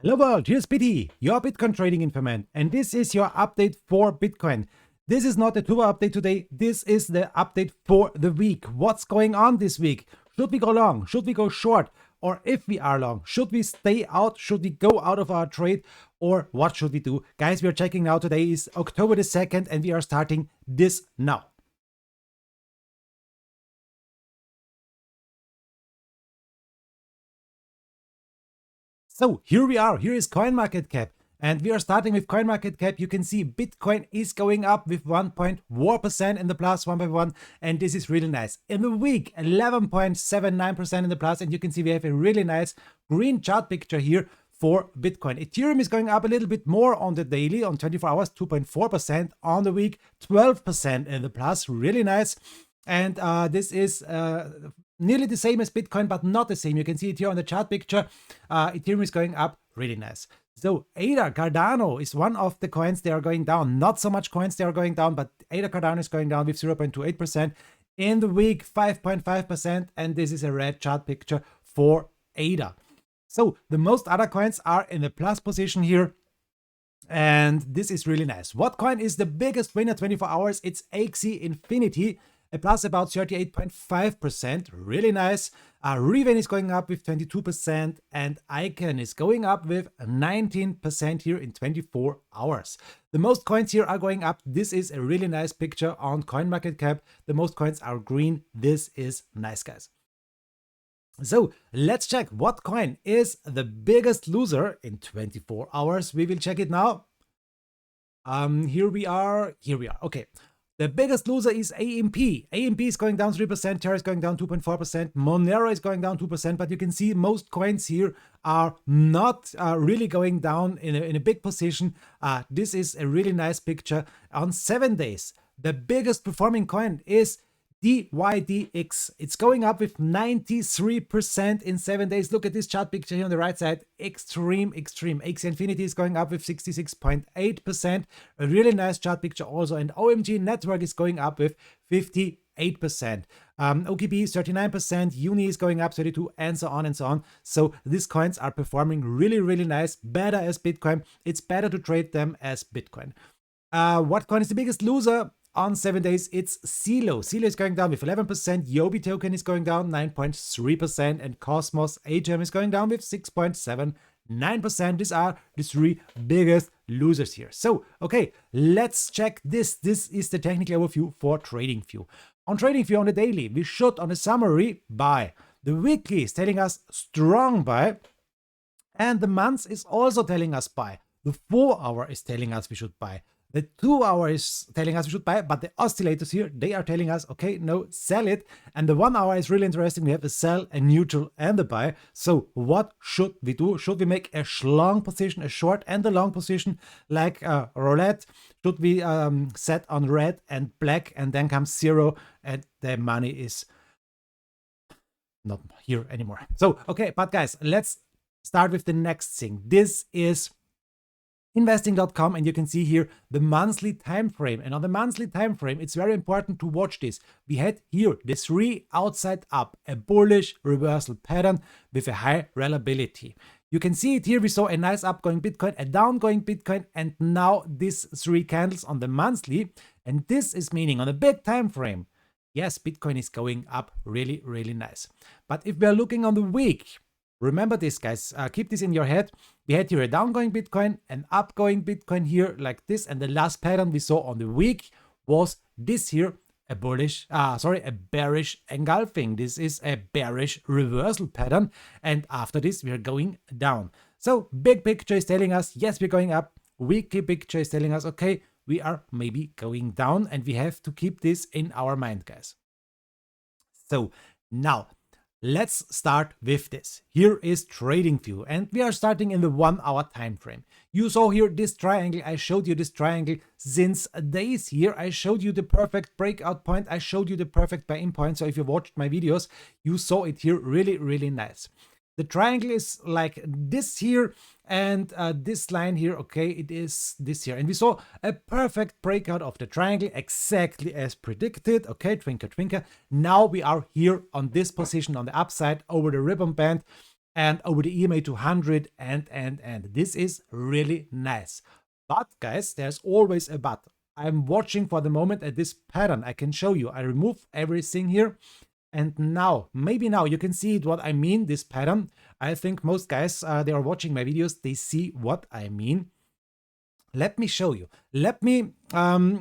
Hello world, here's Biti, your Bitcoin trading informant, and this is your update for Bitcoin. This is not a turbo update today, this is the update for the week. What's going on this week? Should we go long? Should we go short? Or if we are long, should we stay out? Should we go out of our trade? Or what should we do? Guys, we are checking now. Today is October the 2nd and we are starting this now. So here we are, here is CoinMarketCap. And we are starting with CoinMarketCap. You can see Bitcoin is going up with 1.4% in the plus, 1.1, and this is really nice. In the week, 11.79% in the plus, and you can see we have a really nice green chart picture here for Bitcoin. Ethereum is going up a little bit more on the daily, on 24 hours, 2.4%. On the week, 12% in the plus, really nice. And this is nearly the same as Bitcoin, but not the same. You can see it here on the chart picture. Ethereum is going up, really nice. So ADA, Cardano is one of the coins they are going down. Not so much coins they are going down, but ADA Cardano is going down with 0.28%. In the week, 5.5%, and this is a red chart picture for ADA. So the most other coins are in the plus position here. And this is really nice. What coin is the biggest winner 24 hours? It's Axie Infinity. A plus about 38.5%, really nice. Riven is going up with 22% and Icon is going up with 19% here in 24 hours. The most coins here are going up. This is a really nice picture on CoinMarketCap. The most coins are green. This is nice, guys. So let's check what coin is the biggest loser in 24 hours. We will check it now. Here we are. Okay. The biggest loser is AMP. AMP is going down 3%, Terra is going down 2.4%, Monero is going down 2%, but you can see most coins here are not really going down in a big position. This is a really nice picture. On 7 days, the biggest performing coin is DYDX. It's going up with 93% in 7 days. Look at this chart picture here on the right side. Extreme. Axie Infinity is going up with 66.8%. A really nice chart picture also. And OMG Network is going up with 58%. OKB 39%. Uni is going up 32%, and so on and so on. So these coins are performing really nice. Better as Bitcoin. It's better to trade them as Bitcoin. What coin is the biggest loser? On 7 days, it's CeeLo. CeeLo is going down with 11%, Yobi token is going down 9.3%, and Cosmos AGM is going down with 6.79%. These are the three biggest losers here. So, okay, let's check this. This is the technical overview for TradingView. On TradingView on the daily, we should, on the summary, buy. The weekly is telling us strong buy, and the month is also telling us buy. The 4 hour is telling us we should buy. The 2 hour is telling us we should buy, but the oscillators here, they are telling us, okay, no, sell it. And the 1 hour is really interesting. We have a sell, a neutral, and a buy. So what should we do? Should we make a long position, a short and a long position, like roulette? Should we set on red and black, and then comes 0, and the money is not here anymore? So, okay, but guys, let's start with the next thing. This is investing.com, and you can see here the monthly time frame. And on the monthly time frame, it's very important to watch this. We had here the 3 outside up, a bullish reversal pattern with a high reliability. You can see it here. We saw a nice upgoing Bitcoin, a downgoing Bitcoin, and now these 3 candles on the monthly. And this is meaning on a big time frame, yes, Bitcoin is going up really nice. But if we are looking on the week, remember this, guys, keep this in your head. We had here a downgoing Bitcoin, an upgoing Bitcoin here like this, and the last pattern we saw on the week was this here, a bearish engulfing. This is a bearish reversal pattern, and after this we are going down. So big picture is telling us, yes, we're going up. Weekly picture is telling us, okay, we are maybe going down, and we have to keep this in our mind, guys. So now, let's start with this. Here is TradingView, and we are starting in the 1 hour time frame. You saw here this triangle. I showed you this triangle since days here. I showed you the perfect breakout point. I showed you the perfect buy-in point. So if you watched my videos, you saw it here really nice. The triangle is like this here, and this line here, okay, it is this here. And we saw a perfect breakout of the triangle, exactly as predicted. Okay, twinkle. Now we are here on this position on the upside over the ribbon band. and over the EMA 200 and this is really nice. But guys, there's always a but. I'm watching for the moment at this pattern. I can show you. I remove everything here. And now, maybe now you can see what I mean, this pattern. I think most guys, they are watching my videos, they see what I mean. Let me show you. Let me turn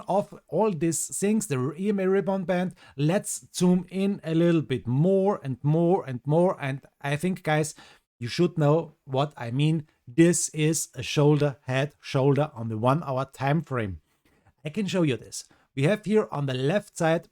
off all these things, the Ema Ribbon Band. Let's zoom in a little bit more and more and more. And I think, guys, you should know what I mean. This is a shoulder, head, shoulder on the 1 hour time frame. I can show you this. We have here on the left side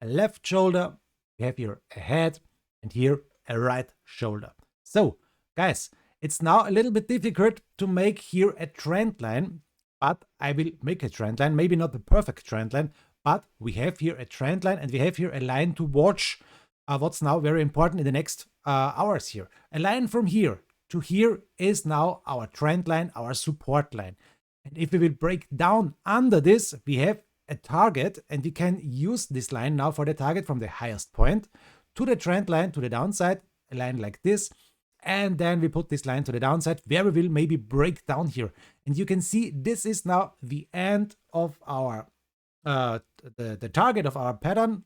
a left shoulder, we have here a head, and here a right shoulder. So, guys, it's now a little bit difficult to make here a trend line, but I will make a trend line, maybe not the perfect trend line, but we have here a trend line and we have here a line to watch what's now very important in the next hours here. A line from here to here is now our trend line, our support line. And if we will break down under this, we have a target, and we can use this line now for the target from the highest point to the trend line to the downside, a line like this. And then we put this line to the downside where we will maybe break down here. And you can see this is now the end of our, the target of our pattern,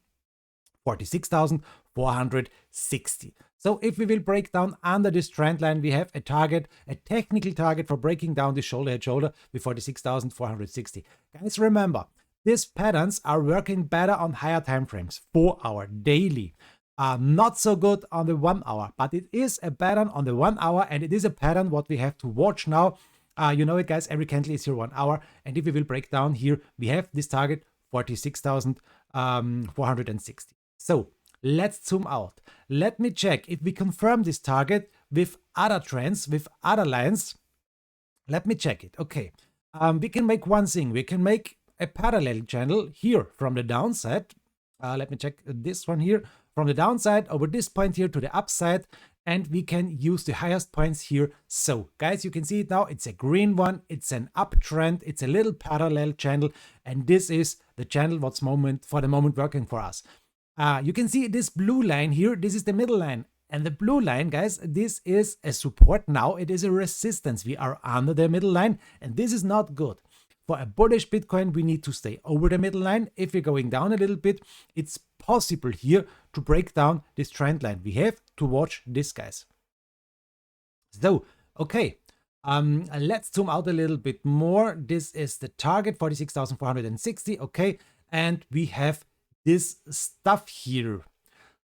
46,460. So if we will break down under this trend line, we have a target, a technical target for breaking down the shoulder head shoulder with 46,460. Guys, remember, these patterns are working better on higher time frames, 4 hour daily. Not so good on the 1 hour, but it is a pattern on the 1 hour, and it is a pattern what we have to watch now. You know it, guys, every candle is here 1 hour, and if we will break down here, we have this target 46,460. So let's zoom out. Let me check if we confirm this target with other trends, with other lines. Let me check it. Okay, we can make one thing. We can make a parallel channel here from the downside. Let me check this one here. From the downside over this point here to the upside, and we can use the highest points here. So guys, you can see it now. It's a green one. It's an uptrend. It's a little parallel channel, and this is the channel what's for the moment working for us. You can see this blue line here. This is the middle line, and the blue line, guys, this is a support now. It is a resistance. We are under the middle line, and this is not good. For a bullish Bitcoin, we need to stay over the middle line. If we're going down a little bit, it's possible here to break down this trend line. We have to watch this, guys. So, okay, let's zoom out a little bit more. This is the target, 46,460, okay, and we have this stuff here.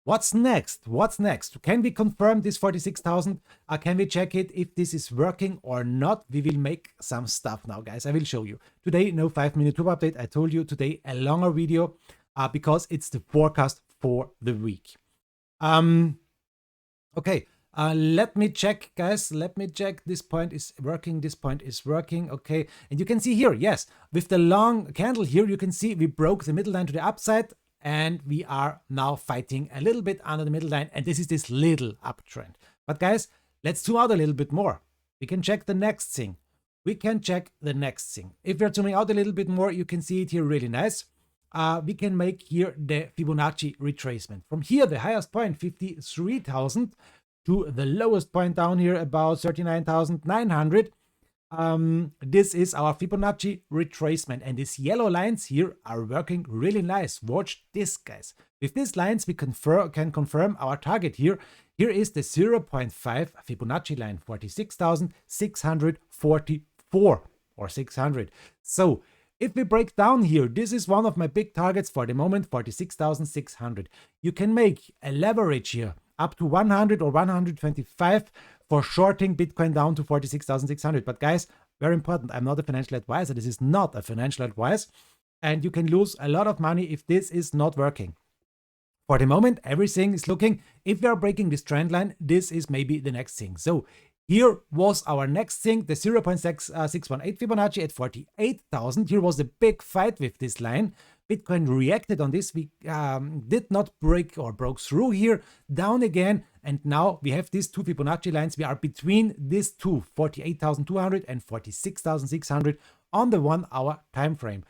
What's next? What's next? Can we confirm this 46,000? Can we check it if this is working or not? We will make some stuff now, guys. I will show you. Today, no 5-minute tube update. I told you today a longer video because it's the forecast for the week. Okay, let me check, guys. Let me check. This point is working. This point is working. Okay, and you can see here, yes, with the long candle here, you can see we broke the middle line to the upside. And we are now fighting a little bit under the middle line. And this is this little uptrend. But guys, let's zoom out a little bit more. We can check the next thing. We can check the next thing. If we're zooming out a little bit more, you can see it here really nice. We can make here the Fibonacci retracement. From here, the highest point, 53,000, to the lowest point down here, about 39,900. This is our Fibonacci retracement, and these yellow lines here are working really nice. Watch this, guys. With these lines, we can confirm our target here. Here is the 0.5 Fibonacci line, 46,644 or 600. So if we break down here, this is one of my big targets for the moment, 46,600. You can make a leverage here up to 100 or 125 for shorting Bitcoin down to 46,600. But guys, very important, I'm not a financial advisor. This is not a financial advice. And you can lose a lot of money if this is not working. For the moment, everything is looking, if we are breaking this trend line, this is maybe the next thing. So here was our next thing, the 0.618 Fibonacci at 48,000. Here was the big fight with this line. Bitcoin reacted on this. We did not break or broke through here, down again. And now we have these two Fibonacci lines. We are between these two, 48,200 and 46,600 on the 1 hour time frame.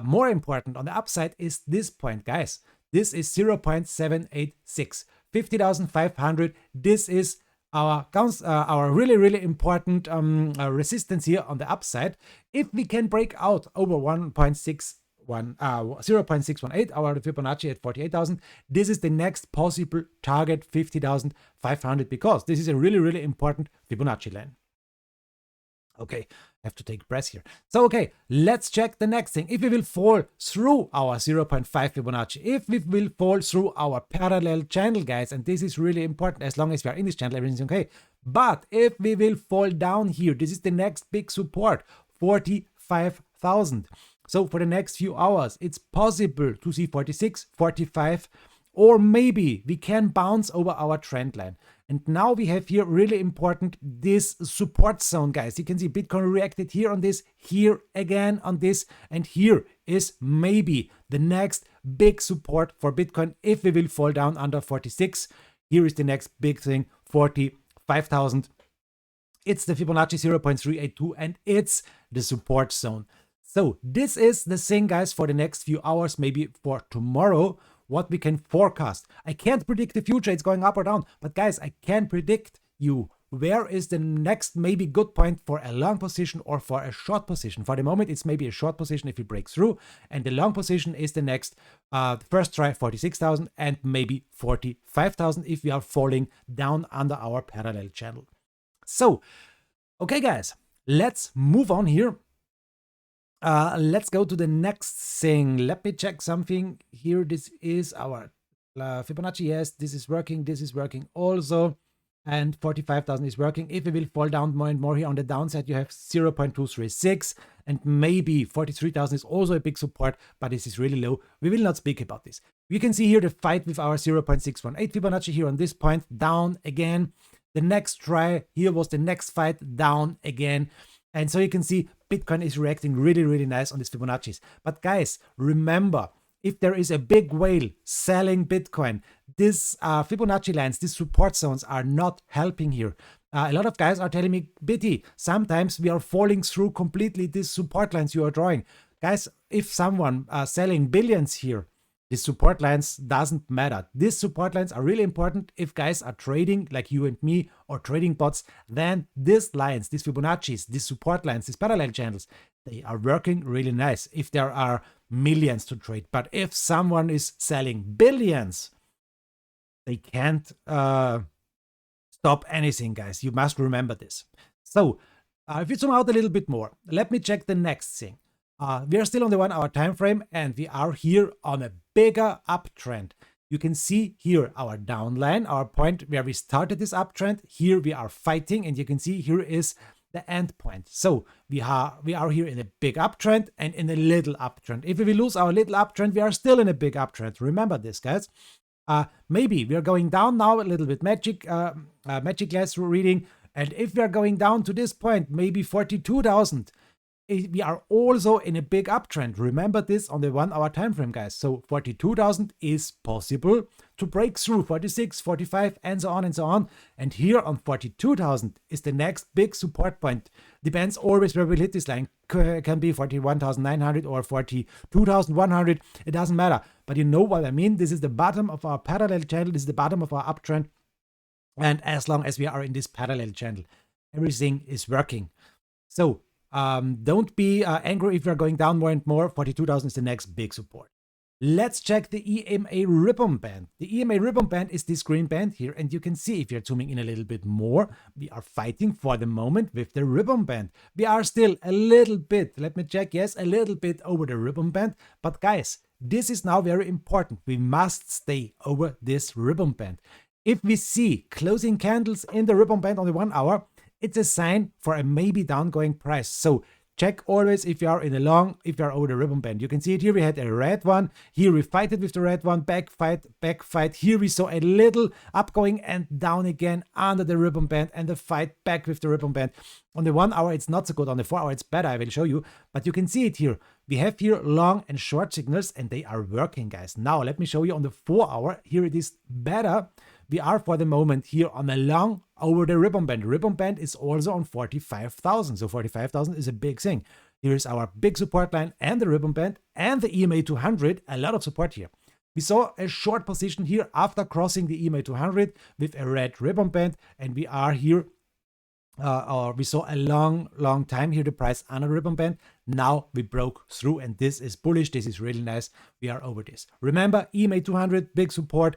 More important on the upside is this point, guys. This is 0.786 50,500. This is our really important resistance here on the upside. If we can break out over 0.618, our Fibonacci at 48,000, this is the next possible target, 50,500, because this is a really important Fibonacci line. Okay, I have to take breath here. So, okay, let's check the next thing. If we will fall through our 0.5 Fibonacci, if we will fall through our parallel channel, guys, and this is really important, as long as we are in this channel, everything's okay. But if we will fall down here, this is the next big support, 45,000. So for the next few hours, it's possible to see 46, 45, or maybe we can bounce over our trend line. And now we have here really important this support zone, guys. You can see Bitcoin reacted here on this, here again on this, and here is maybe the next big support for Bitcoin if we will fall down under 46. Here is the next big thing, 45,000. It's the Fibonacci 0.382 and it's the support zone. So this is the thing, guys, for the next few hours, maybe for tomorrow, what we can forecast. I can't predict the future, it's going up or down, but guys, I can predict you where is the next maybe good point for a long position or for a short position. For the moment, it's maybe a short position if we break through, and the long position is the next first try 46,000 and maybe 45,000 if we are falling down under our parallel channel. So, okay, guys, let's move on here. Let's go to the next thing. Let me check something here. This is our Fibonacci. Yes, this is working. This is working also. And 45,000 is working. If we will fall down more and more here on the downside, you have 0.236 and maybe 43,000 is also a big support, but this is really low. We will not speak about this. You can see here the fight with our 0.618 Fibonacci here on this point, down again. The next try here was the next fight, down again. And so you can see Bitcoin is reacting really nice on these Fibonacci's. But guys, remember, if there is a big whale selling Bitcoin, these Fibonacci lines, these support zones are not helping here. A lot of guys are telling me, Biti, sometimes we are falling through completely these support lines you are drawing. Guys, if someone selling billions here, these support lines doesn't matter. These support lines are really important if guys are trading like you and me or trading bots. Then these lines, these Fibonacci's, these support lines, these parallel channels, they are working really nice if there are millions to trade. But if someone is selling billions, they can't stop anything, guys. You must remember this. So if you zoom out a little bit more, let me check the next thing. We are still on the 1 hour time frame and we are here on a bigger uptrend. You can see here our downline, our point where we started this uptrend. Here we are fighting and you can see here is the end point. So we are here in a big uptrend and in a little uptrend. If we lose our little uptrend, we are still in a big uptrend. Remember this, guys. Maybe we are going down now a little bit magic glass reading. And if we are going down to this point, maybe 42,000, we are also in a big uptrend. Remember this on the 1 hour time frame, guys. So 42,000 is possible to break through 46, 45, and so on and so on. And here on 42,000 is the next big support point. Depends always where we hit this line. Can be 41,900 or 42,100. It doesn't matter. But you know what I mean. This is the bottom of our parallel channel. This is the bottom of our uptrend. And as long as we are in this parallel channel, everything is working. So don't be angry if you're going down more and more. 42,000 is the next big support. Let's check the EMA Ribbon Band. The EMA Ribbon Band is this green band here, and you can see if you're zooming in a little bit more, we are fighting for the moment with the ribbon band. We are still a little bit, let me check, yes, a little bit over the ribbon band. But guys, this is now very important. We must stay over this ribbon band. If we see closing candles in the ribbon band on the 1 hour, it's a sign for a maybe downgoing price. So check always if you are in a long, if you are over the ribbon band. You can see it here. We had a red one. Here we fight it with the red one. Back fight, back fight. Here we saw a little upgoing and down again under the ribbon band and the fight back with the ribbon band. On the 1 hour, it's not so good. On the 4 hour, it's better. I will show you. But you can see it here. We have here long and short signals and they are working, guys. Now let me show you on the 4 hour. Here it is better. We are for the moment here on a long over the ribbon band. The ribbon band is also on 45,000. So 45,000 is a big thing. Here is our big support line and the ribbon band and the EMA 200. A lot of support here. We saw a short position here after crossing the EMA 200 with a red ribbon band, and we are here. We saw a long time here the price under ribbon band. Now we broke through, and this is bullish. This is really nice. We are over this. Remember, EMA 200, big support.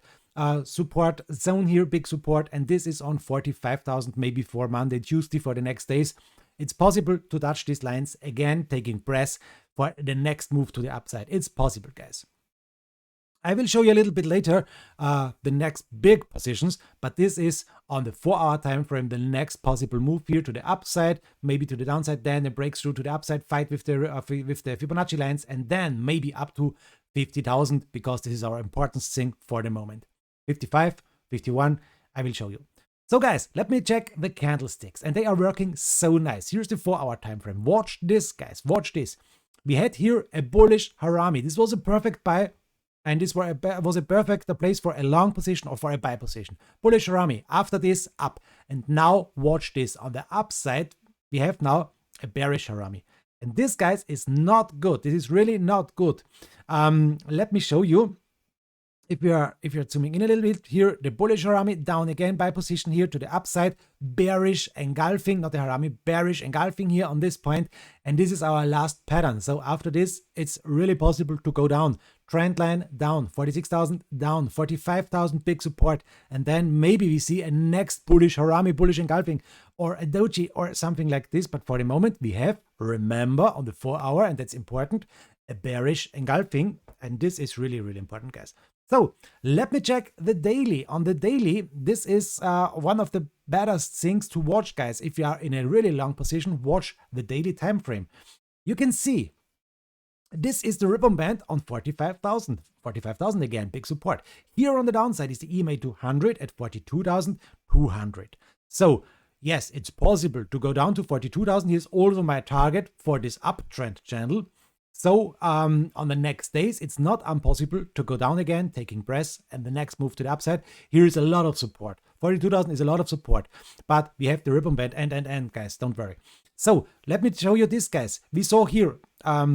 Support zone here, big support, and this is on 45,000, maybe for Monday, Tuesday, for the next days. It's possible to touch these lines again, taking press for the next move to the upside. It's possible, guys. I will show you a little bit later the next big positions, but this is on the 4-hour time frame, the next possible move here to the upside, maybe to the downside, then a breakthrough to the upside, fight with the Fibonacci lines, and then maybe up to 50,000, because this is our important thing for the moment. 55, 51, I will show you. So guys, let me check the candlesticks, and they are working so nice. Here's the 4-hour time frame. Watch this, guys, watch this. We had here a bullish harami. This was a perfect buy. And this was a perfect place for a long position or for a buy position. Bullish harami. After this, up. And now watch this. On the upside, we have now a bearish harami. And this, guys, is not good. This is really not good. Let me show you. If you're zooming in a little bit here, the bullish harami down again, buy position here to the upside, bearish engulfing, not the harami, bearish engulfing here on this point, and this is our last pattern. So after this, it's really possible to go down. Trend line down, 46,000 down, 45,000 big support, and then maybe we see a next bullish harami, bullish engulfing, or a doji or something like this. But for the moment, we have, remember, on the 4-hour, and that's important, a bearish engulfing, and this is really, really important, guys. So let me check the daily. On the daily, this is one of the baddest things to watch, guys. If you are in a really long position, watch the daily time frame. You can see this is the ribbon band on 45,000. 45,000 again, big support. Here on the downside is the EMA 200 at 42,200. So yes, it's possible to go down to 42,000. Here's also my target for this uptrend channel. So on the next days, it's not impossible to go down again, taking press, and the next move to the upside. Here is a lot of support. 42,000 is a lot of support, but we have the ribbon band and guys, don't worry. So let me show you this, guys. We saw here a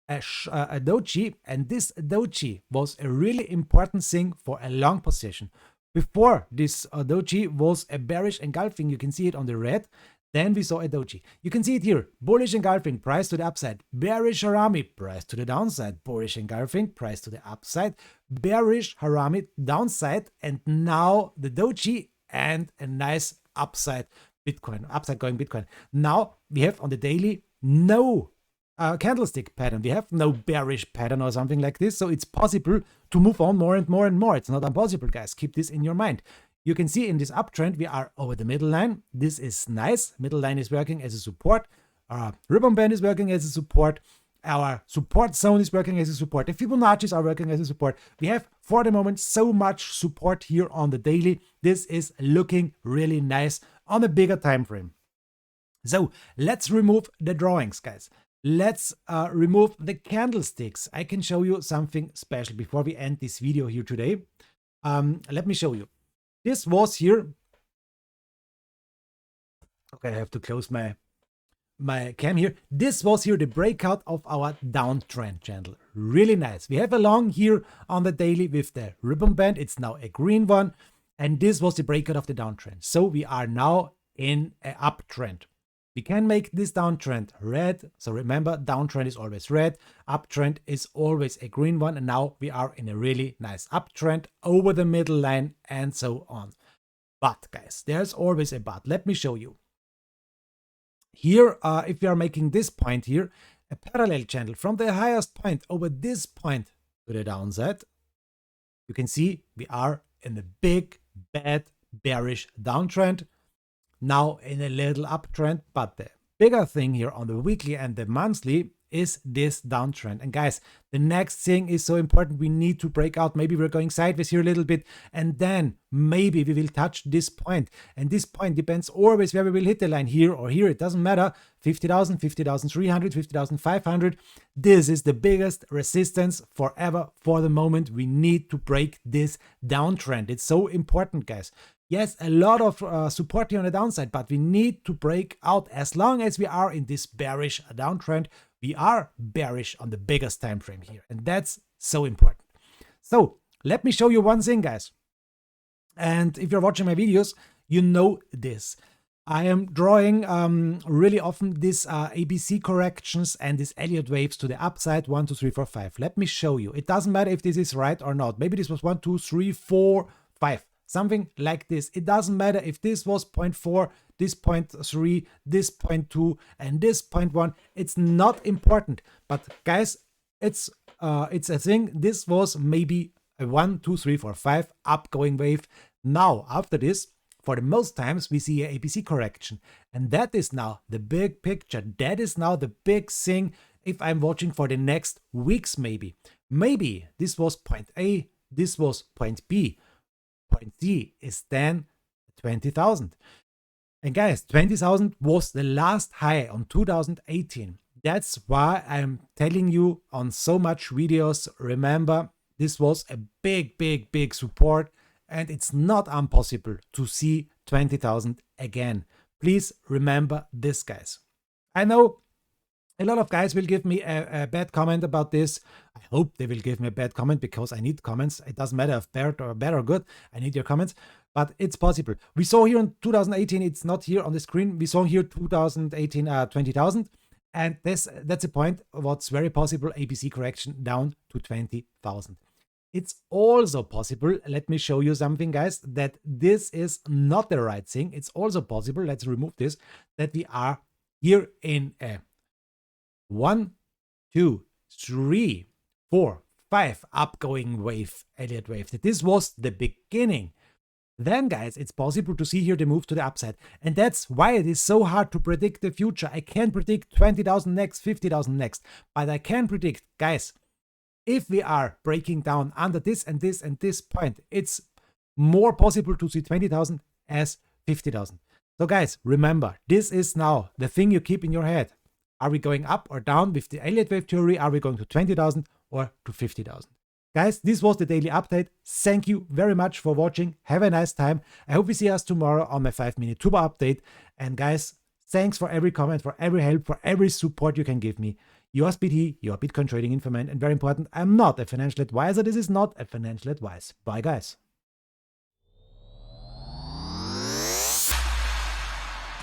doji, and this doji was a really important thing for a long position. Before this doji was a bearish engulfing. You can see it on the red. Then we saw a doji. You can see it here. Bullish engulfing, price to the upside. Bearish harami, price to the downside. Bullish engulfing, price to the upside. Bearish harami, downside. And now the doji and a nice upside Bitcoin, upside going Bitcoin. Now we have on the daily no candlestick pattern. We have no bearish pattern or something like this. So it's possible to move on more and more and more. It's not impossible, guys. Keep this in your mind. You can see in this uptrend, we are over the middle line. This is nice. Middle line is working as a support. Our ribbon band is working as a support. Our support zone is working as a support. The Fibonacci's are working as a support. We have, for the moment, so much support here on the daily. This is looking really nice on a bigger time frame. So let's remove the drawings, guys. Let's remove the candlesticks. I can show you something special before we end this video here today. Let me show you. This was here. Okay, I have to close my cam here. This was here the breakout of our downtrend channel. Really nice. We have a long here on the daily with the ribbon band. It's now a green one. And this was the breakout of the downtrend. So we are now in an uptrend. We can make this downtrend red. So remember, downtrend is always red. Uptrend is always a green one. And now we are in a really nice uptrend over the middle line and so on. But guys, there's always a but. Let me show you. Here, if we are making this point here, a parallel channel from the highest point over this point to the downside, you can see we are in a big, bad, bearish downtrend. Now in a little uptrend, but the bigger thing here on the weekly and the monthly is this downtrend. And guys, the next thing is so important. We need to break out. Maybe we're going sideways here a little bit, and then maybe we will touch this point. And this point depends always where we will hit the line, here or here. It doesn't matter. 50,000, 50,300, 50,500. This is the biggest resistance forever for the moment. We need to break this downtrend. It's so important, guys. Yes, a lot of support here on the downside, but we need to break out. As long as we are in this bearish downtrend, we are bearish on the biggest time frame here, and that's so important. So let me show you one thing, guys. And if you're watching my videos, you know this. I am drawing really often these ABC corrections and these Elliott waves to the upside, 1, 2, 3, 4, 5. Let me show you. It doesn't matter if this is right or not. Maybe this was 1, 2, 3, 4, 5. Something like this. It doesn't matter if this was 0.4, this 0.3, this 0.2, and this 0.1. It's not important. But guys, it's a thing. This was maybe a 1, 2, 3, 4, 5 upgoing wave. Now, after this, for the most times, we see a ABC correction. And that is now the big picture. That is now the big thing if I'm watching for the next weeks, maybe. Maybe this was point A, this was point B. Point C is then 20,000. And guys, 20,000 was the last high on 2018. That's why I'm telling you on so much videos, remember, this was a big support. And it's not impossible to see 20,000 again. Please remember this, guys. I know a lot of guys will give me a bad comment about this. I hope they will give me a bad comment because I need comments. It doesn't matter if bad or good. I need your comments, but it's possible. We saw here in 2018, it's not here on the screen. We saw here 2018, 20,000. And that's a point. What's very possible, ABC correction down to 20,000. It's also possible, let me show you something, guys, that this is not the right thing. It's also possible, let's remove this, that we are here in a 1, 2, 3, 4, 5 upgoing wave, Elliott wave. That this was the beginning. Then, guys, it's possible to see here the move to the upside. And that's why it is so hard to predict the future. I can't predict 20,000 next, 50,000 next, but I can predict, guys, if we are breaking down under this and this and this point, it's more possible to see 20,000 as 50,000. So guys, remember, this is now the thing you keep in your head. Are we going up or down with the Elliott wave theory? Are we going to 20,000 or to 50,000? Guys, this was the daily update. Thank you very much for watching. Have a nice time. I hope we see us tomorrow on my 5-minute tuber update. And guys, thanks for every comment, for every help, for every support you can give me. Yours Biti, your Bitcoin trading informant, and very important, I'm not a financial advisor. This is not a financial advice. Bye, guys.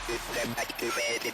System activated.